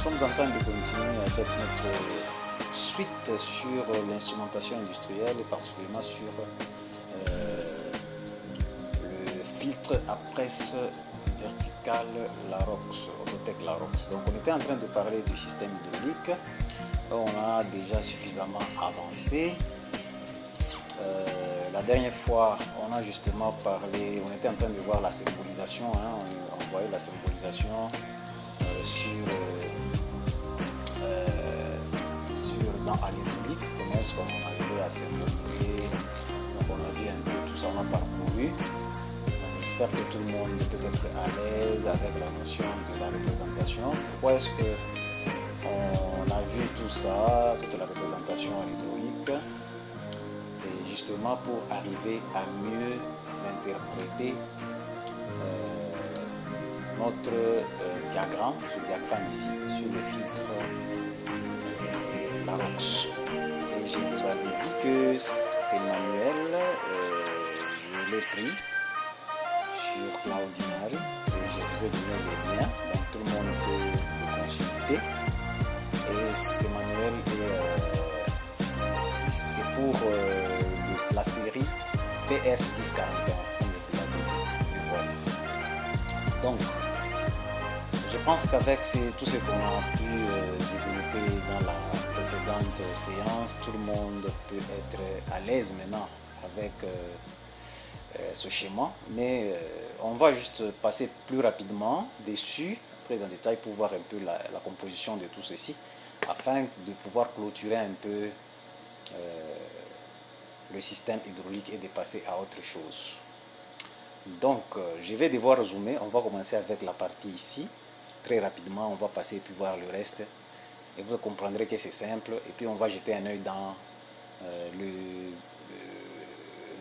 sommes en train de continuer avec notre suite sur l'instrumentation industrielle et particulièrement sur le filtre à presse verticale Larox, Autotech Larox. Donc on était en train de parler du système hydraulique. On a déjà suffisamment avancé. La dernière fois, on a justement parlé, on était en train de voir la symbolisation, on voyait la symbolisation dans l'hydraulique, comment est-ce qu'on arrivait à symboliser. Donc on a vu un peu tout ça, on a parcouru. J'espère que tout le monde peut être à l'aise avec la notion de la représentation. Pourquoi est-ce que on a vu tout ça, toute la représentation à l'hydraulique? C'est justement pour arriver à mieux interpréter notre diagramme, ce diagramme ici, sur le filtre Larox. Et je vous avais dit que ces manuels, je l'ai pris sur Cloudinary et je vous ai donné le lien, donc tout le monde peut le consulter. Et ces manuels, c'est pour la série PF 1041, comme je vous l'avais dit, je vois ici. Donc, je pense qu'avec tout ce qu'on a pu développer dans la précédente séance, tout le monde peut être à l'aise maintenant avec ce schéma. Mais on va juste passer plus rapidement dessus, très en détail, pour voir un peu la composition de tout ceci, afin de pouvoir clôturer un peu le système hydraulique et de passer à autre chose. Donc, je vais devoir zoomer. On va commencer avec la partie ici. Très rapidement, on va passer et puis voir le reste. Et vous comprendrez que c'est simple. Et puis, on va jeter un œil dans le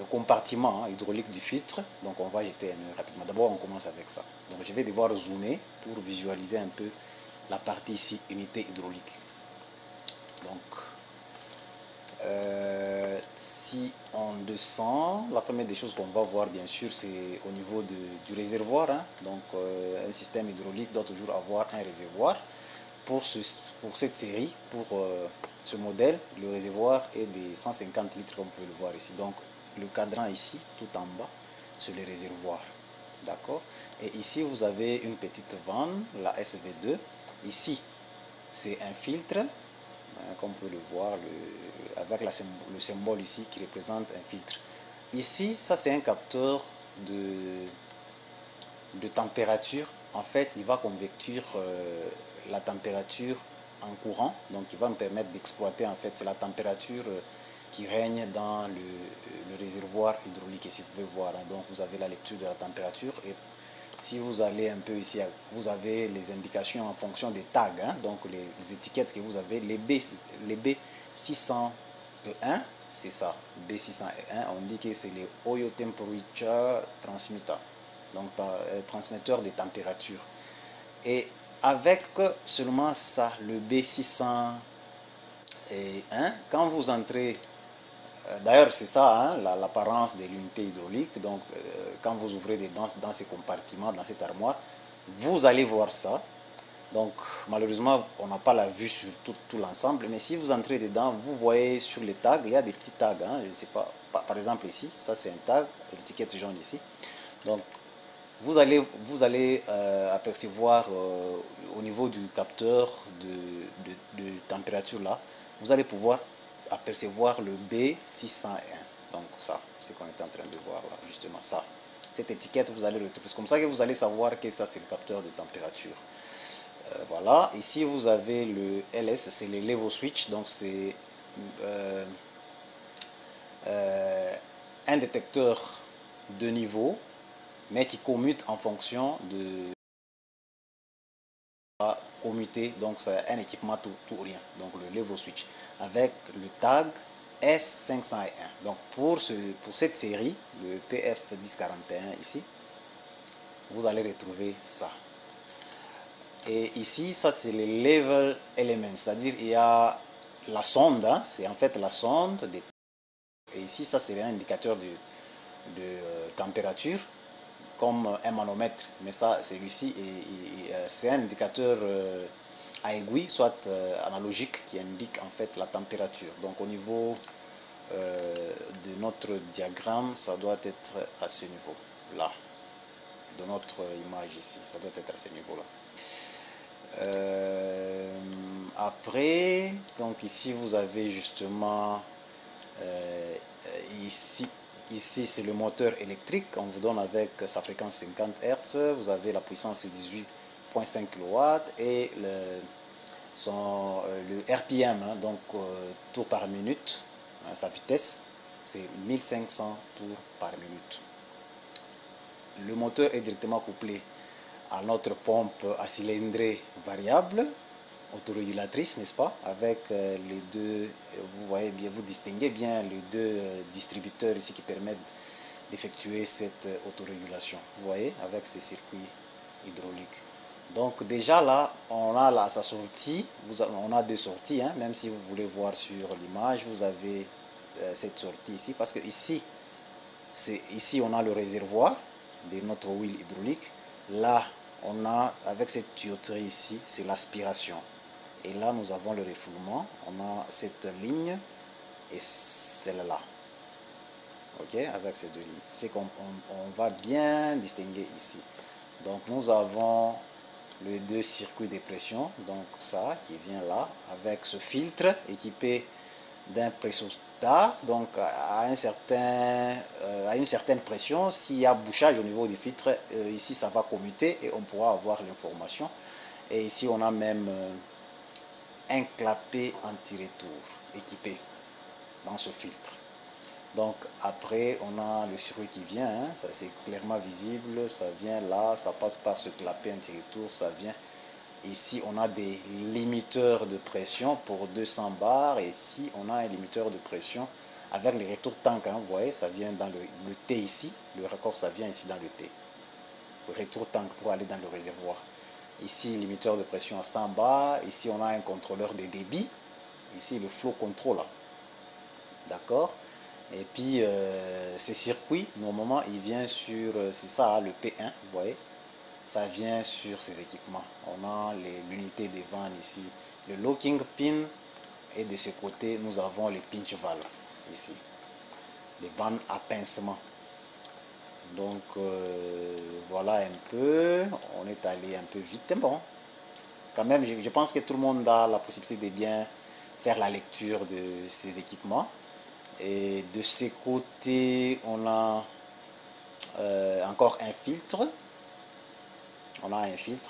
compartiment hydraulique du filtre. Donc, on va jeter un œil rapidement. D'abord, on commence avec ça. Donc, je vais devoir zoomer pour visualiser un peu la partie ici, unité hydraulique. Donc, si on descend, la première des choses qu'on va voir bien sûr c'est au niveau du réservoir. Donc un système hydraulique doit toujours avoir un réservoir. Pour cette série, pour ce modèle, le réservoir est de 150 litres comme vous pouvez le voir ici. Donc le cadran ici, tout en bas, c'est le réservoir. D'accord. Et ici vous avez une petite vanne, la SV2. Ici c'est un filtre, comme vous pouvez le voir, avec le symbole ici qui représente un filtre. Ici, ça c'est un capteur de température. En fait, il va convertir la température en courant. Donc, il va me permettre d'exploiter, en fait, c'est la température qui règne dans le réservoir hydraulique. Ici, vous pouvez voir. Donc, vous avez la lecture de la température. Et si vous allez un peu ici, vous avez les indications en fonction des tags. Donc, les étiquettes que vous avez. Les B601, c'est ça, B601, on dit que c'est les Oil Temperature Transmitter, donc transmetteur de température. Et avec seulement ça, le B601, quand vous entrez, d'ailleurs c'est ça, l'apparence de l'unité hydraulique, donc quand vous ouvrez dans ces compartiments, dans cette armoire, vous allez voir ça. Donc malheureusement on n'a pas la vue sur tout l'ensemble, mais si vous entrez dedans, vous voyez sur les tags, il y a des petits tags, je ne sais pas, par exemple ici, ça c'est un tag, l'étiquette jaune ici. Donc vous allez apercevoir au niveau du capteur de température là, vous allez pouvoir apercevoir le B601. Donc ça, c'est ce qu'on est en train de voir là, justement ça. Cette étiquette, vous allez le retrouver. C'est comme ça que vous allez savoir que ça c'est le capteur de température. Voilà, ici vous avez le LS, c'est le level switch, donc c'est un détecteur de niveau, mais qui commute en fonction de commuter, donc c'est un équipement tout ou rien, donc le level switch, avec le tag S501. Donc pour cette série, le PF 1041 ici, vous allez retrouver ça. Et ici, ça c'est le level element, c'est-à-dire il y a la sonde, c'est en fait la sonde. Et ici, ça c'est un indicateur de température, comme un manomètre, mais ça, celui-ci, c'est un indicateur à aiguille, soit analogique, qui indique en fait la température. Donc au niveau de notre diagramme, ça doit être à ce niveau là, de notre image ici, ça doit être à ce niveau là. Après, donc ici vous avez justement ici c'est le moteur électrique, on vous donne avec sa fréquence 50 Hz, vous avez la puissance 18,5 kW et le RPM, hein, donc tours par minute, hein, sa vitesse c'est 1500 tours par minute. Le moteur est directement couplé à notre pompe à cylindrée variable, autorégulatrice, n'est-ce pas, avec les deux, vous voyez bien, vous distinguez bien les deux distributeurs ici qui permettent d'effectuer cette autorégulation, vous voyez, avec ces circuits hydrauliques. Donc déjà là, on a là sa sortie, on a deux sorties, hein, même si vous voulez voir sur l'image, vous avez cette sortie ici, parce que ici on a le réservoir de notre huile hydraulique, là on a, avec cette tuyauterie ici, c'est l'aspiration. Et là, nous avons le refoulement. On a cette ligne et celle-là. Ok, avec ces deux lignes. C'est qu'on va bien distinguer ici. Donc, nous avons les deux circuits de pression. Donc, ça qui vient là, avec ce filtre équipé d'un pressostat. Donc, à une certaine pression, s'il y a bouchage au niveau du filtre, ici, ça va commuter et on pourra avoir l'information. Et ici, on a même un clapet anti-retour équipé dans ce filtre. Donc après on a le circuit qui vient, hein, ça c'est clairement visible, ça vient là, ça passe par ce clapet anti-retour, ça vient ici. On a des limiteurs de pression pour 200 bars et ici on a un limiteur de pression avec les retours tank, hein, vous voyez, ça vient dans le T ici, le raccord ça vient ici dans le T, le retour tank pour aller dans le réservoir. Ici, limiteur de pression à 100 bars. Ici, on a un contrôleur de débit. Ici, le flow controller. D'accord. Et puis, ces circuits, normalement, il vient sur, c'est ça, le P1, vous voyez. Ça vient sur ces équipements. On a l'unité des vannes ici. Le locking pin. Et de ce côté, nous avons les pinch valves ici. Les vannes à pincement. Donc voilà un peu, on est allé un peu vite, bon, quand même je pense que tout le monde a la possibilité de bien faire la lecture de ces équipements. Et de ces côtés, on a encore un filtre,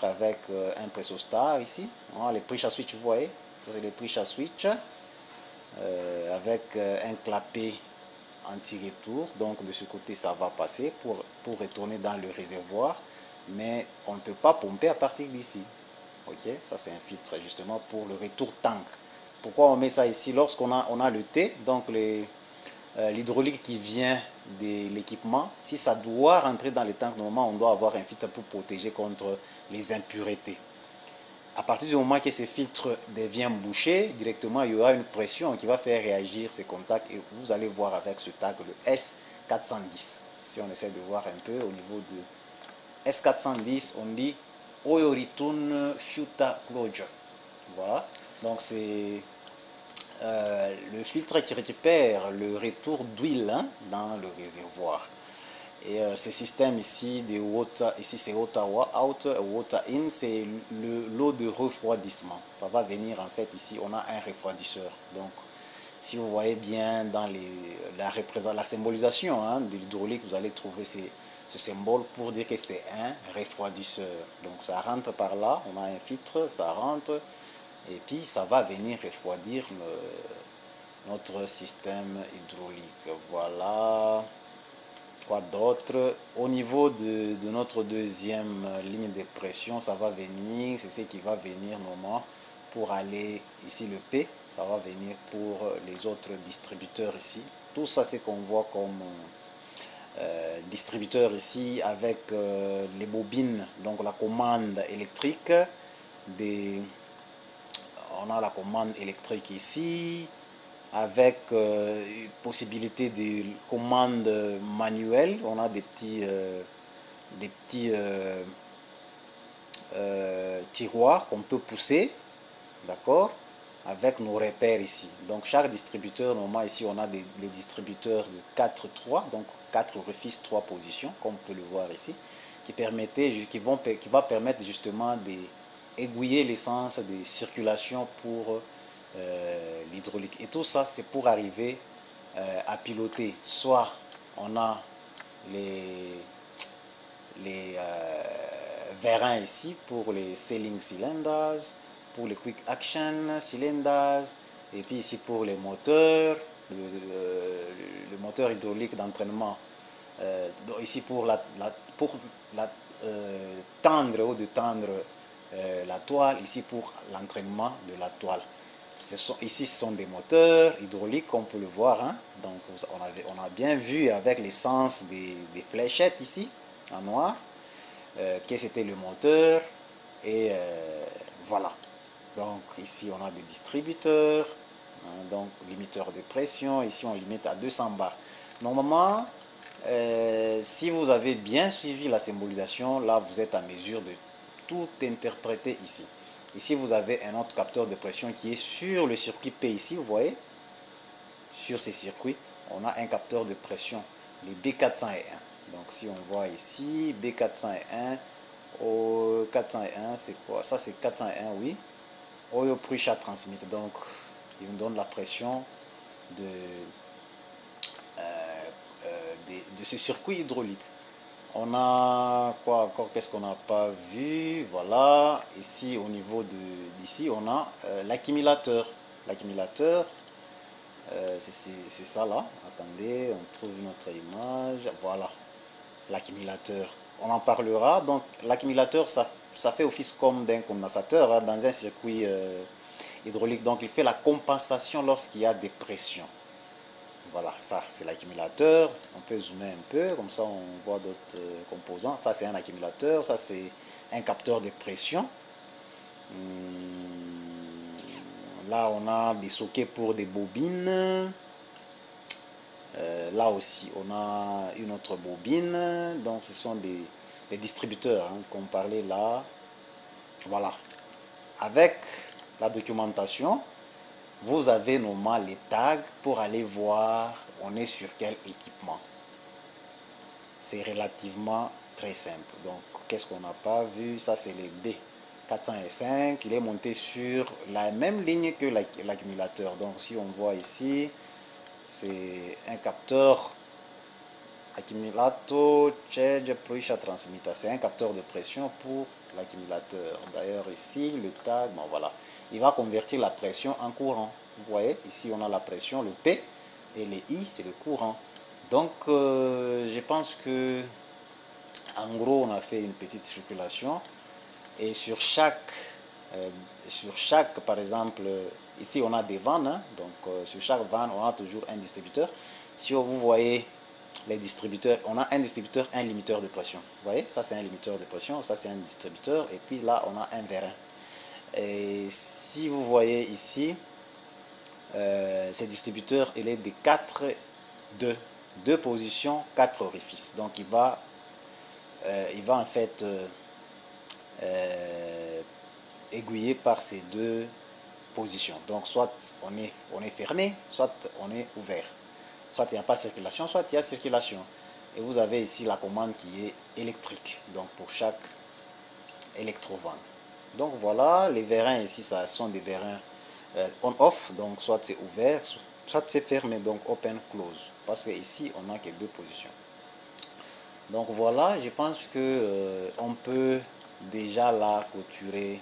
avec un pressostat ici, on a les pressure switch, vous voyez, ça c'est les pressure switch, avec un clapet anti-retour. Donc de ce côté ça va passer pour retourner dans le réservoir, mais on ne peut pas pomper à partir d'ici. Ok, ça c'est un filtre justement pour le retour tank. Pourquoi on met ça ici? Lorsqu'on a le T, donc l'hydraulique qui vient de l'équipement, si ça doit rentrer dans le tank, normalement on doit avoir un filtre pour protéger contre les impuretés. À partir du moment que ce filtre devient bouché, directement il y aura une pression qui va faire réagir ces contacts et vous allez voir avec ce tag le S410. Si on essaie de voir un peu au niveau de S410, on dit Oyoritun Futa Closure. Voilà, donc c'est le filtre qui récupère le retour d'huile, hein, dans le réservoir. Et ce système ici, de water, ici c'est water out, water in, c'est l'eau de refroidissement. Ça va venir en fait ici, on a un refroidisseur. Donc si vous voyez bien dans la symbolisation, hein, de l'hydraulique, vous allez trouver ce symbole pour dire que c'est un refroidisseur. Donc ça rentre par là, on a un filtre, ça rentre et puis ça va venir refroidir notre système hydraulique. Voilà. Quoi d'autre? Au niveau de notre deuxième ligne de pression, ça va venir, c'est ce qui va venir normalement pour aller ici le P, ça va venir pour les autres distributeurs ici. Tout ça c'est qu'on voit comme distributeur ici avec les bobines, donc la commande électrique. On a la commande électrique ici, avec possibilité de commande manuelle. On a des petits tiroirs qu'on peut pousser d'accord, avec nos repères ici. Donc chaque distributeur, normalement ici on a les distributeurs de 4-3, donc 4 refixes, 3 positions, comme on peut le voir ici, qui va permettre justement d'aiguiller l'essence de circulation pour l'hydraulique. Et tout ça, c'est pour arriver à piloter. Soit on a les vérins ici pour les sailing cylinders, pour les quick action cylinders, et puis ici pour les moteurs, le moteur hydraulique d'entraînement, ici pour tendre ou de tendre la toile, ici pour l'entraînement de la toile. Ici, ce sont des moteurs hydrauliques, comme on peut le voir. Hein. Donc, on a bien vu avec l'essence des fléchettes ici, en noir, que c'était le moteur. Et voilà. Donc, ici, on a des distributeurs, hein, donc limiteur de pression. Ici, on limite à 200 bars. Normalement, si vous avez bien suivi la symbolisation, là, vous êtes en mesure de tout interpréter ici. Ici, vous avez un autre capteur de pression qui est sur le circuit P ici, vous voyez. Sur ces circuits, on a un capteur de pression, les B401. Donc, si on voit ici, B401, au 401, c'est quoi? Ça, c'est 401, oui. Oil Pressure Transmit. Donc, il nous donne la pression de ce circuit hydraulique. On a quoi encore? Qu'est-ce qu'on n'a pas vu? Voilà, ici au niveau d'ici, on a l'accumulateur. L'accumulateur, c'est ça là. Attendez, on trouve notre image. Voilà, l'accumulateur. On en parlera. Donc, l'accumulateur, ça fait office comme d'un condensateur, hein, dans un circuit hydraulique. Donc, il fait la compensation lorsqu'il y a des pressions. Voilà, ça c'est l'accumulateur. On peut zoomer un peu, comme ça on voit d'autres composants. Ça c'est un accumulateur, ça c'est un capteur de pression. Là on a des sockets pour des bobines. Là aussi on a une autre bobine. Donc ce sont des distributeurs, hein, qu'on parlait là. Voilà. Avec la documentation, vous avez normalement les tags pour aller voir on est sur quel équipement. C'est relativement très simple. Donc, qu'est-ce qu'on n'a pas vu? Ça, c'est les B405. Il est monté sur la même ligne que l'accumulateur. Donc, si on voit ici, c'est un capteur accumulator charge pressure transmitter. C'est un capteur de pression pour l'accumulateur. D'ailleurs, ici, le tag, bon voilà, il va convertir la pression en courant. Vous voyez, ici, on a la pression, le P, et les I, c'est le courant. Donc, je pense que, en gros, on a fait une petite circulation. Et sur chaque, par exemple, ici, on a des vannes. Hein, donc, sur chaque vanne, on a toujours un distributeur. Si vous voyez les distributeurs, on a un distributeur, un limiteur de pression. Vous voyez, ça c'est un limiteur de pression, ça c'est un distributeur, et puis là on a un vérin. Et si vous voyez ici, ce distributeur, il est de 2 positions, 4 orifices. Donc il va en fait aiguiller par ces 2 positions. Donc soit on est fermé, soit on est ouvert. Soit il n'y a pas circulation, soit il y a circulation. Et vous avez ici la commande qui est électrique, donc pour chaque électrovanne. Donc voilà, les vérins ici, ça sont des vérins on-off, donc soit c'est ouvert, soit c'est fermé, donc open-close. Parce que ici, on n'a que 2 positions. Donc voilà, je pense que on peut déjà là clôturer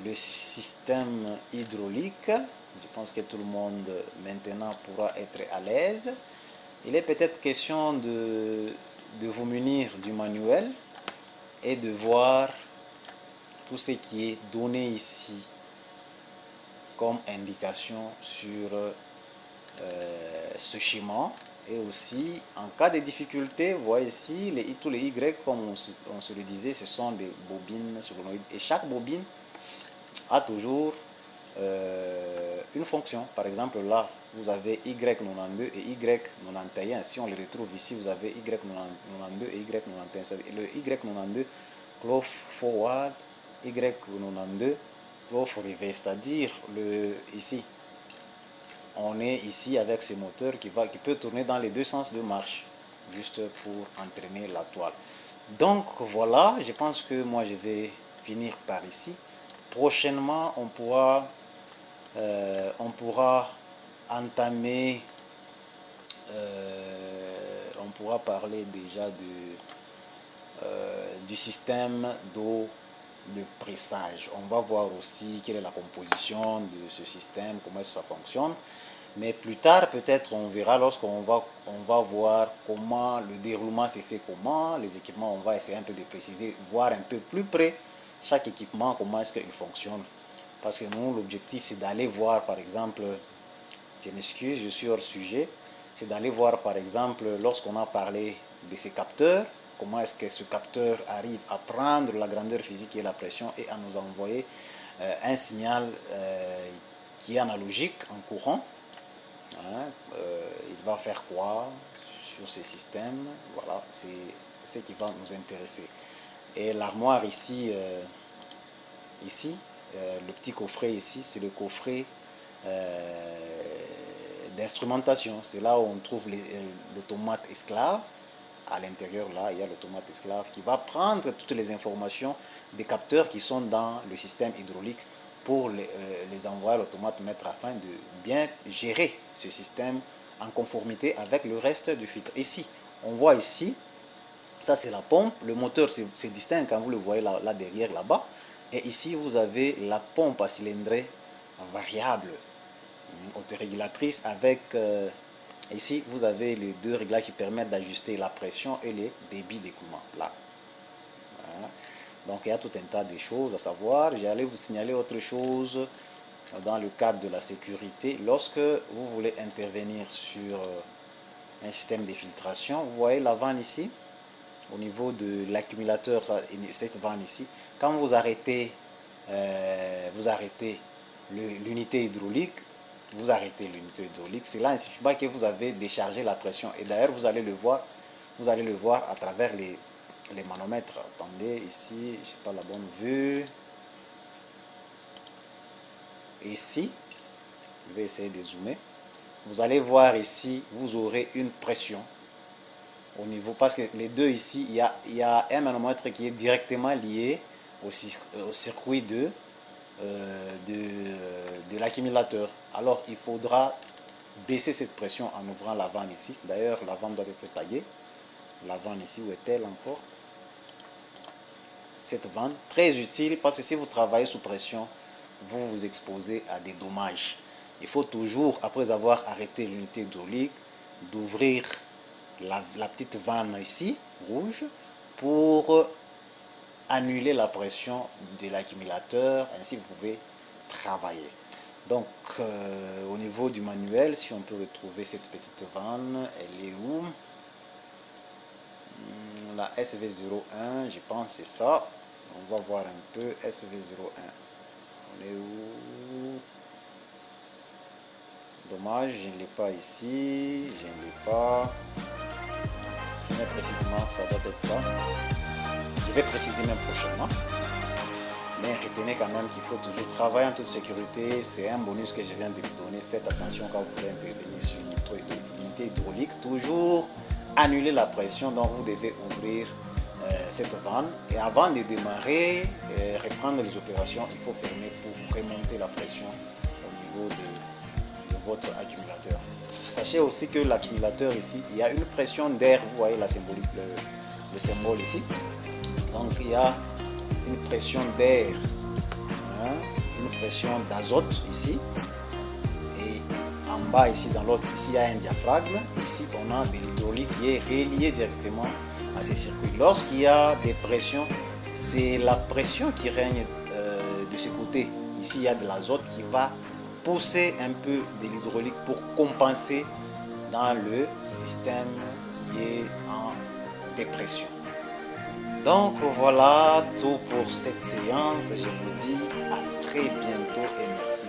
le système hydraulique. Je pense que tout le monde maintenant pourra être à l'aise. Il est peut-être question de vous munir du manuel et de voir tout ce qui est donné ici comme indication sur ce schéma. Et aussi, en cas de difficulté, vous voyez ici, tous les Y, comme on se le disait, ce sont des bobines solénoïdes. Et chaque bobine a toujours une fonction. Par exemple, là, vous avez Y92 et Y91. Si on les retrouve ici, vous avez Y92 et Y91. Le Y92 close forward Y92 Pro-Fourier, c'est-à-dire ici. On est ici avec ce moteur qui peut tourner dans les deux sens de marche, juste pour entraîner la toile. Donc voilà, je pense que moi je vais finir par ici. Prochainement, on pourra entamer, on pourra parler déjà du système d'eau de pressage. On va voir aussi quelle est la composition de ce système, comment ça fonctionne. Mais plus tard, peut-être, on verra lorsqu'on va voir comment le déroulement s'est fait, comment les équipements, on va essayer un peu de préciser, voir un peu plus près chaque équipement, comment est-ce qu'il fonctionne. Parce que nous, l'objectif, c'est d'aller voir, par exemple, je m'excuse, je suis hors sujet, c'est d'aller voir, par exemple, lorsqu'on a parlé de ces capteurs, comment est-ce que ce capteur arrive à prendre la grandeur physique et la pression et à nous envoyer un signal qui est analogique en courant. Il va faire quoi sur ce système? Voilà, c'est ce qui va nous intéresser. Et l'armoire ici, le petit coffret ici, c'est le coffret d'instrumentation. C'est là où on trouve l'automate esclave. À l'intérieur, là, il y a l'automate esclave qui va prendre toutes les informations des capteurs qui sont dans le système hydraulique pour les envoyer à l'automate maître afin de bien gérer ce système en conformité avec le reste du filtre. Ici, on voit ici, ça c'est la pompe, le moteur c'est distinct quand vous le voyez là derrière, là-bas. Et ici, vous avez la pompe à cylindrée variable, autorégulatrice avec... ici, vous avez les deux réglages qui permettent d'ajuster la pression et les débits d'écoulement. Là. Voilà. Donc, il y a tout un tas de choses à savoir. J'allais vous signaler autre chose dans le cadre de la sécurité. Lorsque vous voulez intervenir sur un système de filtration, vous voyez la vanne ici, au niveau de l'accumulateur, cette vanne ici. Quand vous arrêtez l'unité hydraulique, cela ne suffit pas que vous avez déchargé la pression. Et d'ailleurs, vous allez le voir à travers les manomètres. Attendez, ici, je n'ai pas la bonne vue. Ici, je vais essayer de zoomer. Vous allez voir ici, vous aurez une pression au niveau, parce que les deux ici, il y a un manomètre qui est directement lié au circuit de l'accumulateur. Alors, il faudra baisser cette pression en ouvrant la vanne ici. D'ailleurs, la vanne doit être taillée. La vanne ici, où est-elle encore? Cette vanne, très utile parce que si vous travaillez sous pression, vous vous exposez à des dommages. Il faut toujours, après avoir arrêté l'unité hydraulique, d'ouvrir la petite vanne ici, rouge, pour annuler la pression de l'accumulateur. Ainsi, vous pouvez travailler. Donc, au niveau du manuel, si on peut retrouver cette petite vanne, elle est où? La SV01, je pense c'est ça. On va voir un peu SV01. On est où? Dommage, je ne l'ai pas ici. Je ne l'ai pas. Mais précisément, ça doit être ça. Je vais préciser même prochainement. Mais retenez quand même qu'il faut toujours travailler en toute sécurité. C'est un bonus que je viens de vous donner. Faites attention quand vous voulez intervenir sur une unité hydraulique. Toujours annuler la pression. Donc vous devez ouvrir cette vanne. Et avant de démarrer, reprendre les opérations, il faut fermer pour remonter la pression au niveau de votre accumulateur. Sachez aussi que l'accumulateur ici, il y a une pression d'air. Vous voyez la symbolique, le symbole ici. Donc il y a une pression d'air, une pression d'azote ici, et en bas ici dans l'autre, ici il y a un diaphragme, ici on a de l'hydraulique qui est relié directement à ces circuits. Lorsqu'il y a des pressions, c'est la pression qui règne de ce côté. Ici il y a de l'azote qui va pousser un peu de l'hydraulique pour compenser dans le système qui est en dépression. Donc voilà tout pour cette séance. Je vous dis à très bientôt et merci.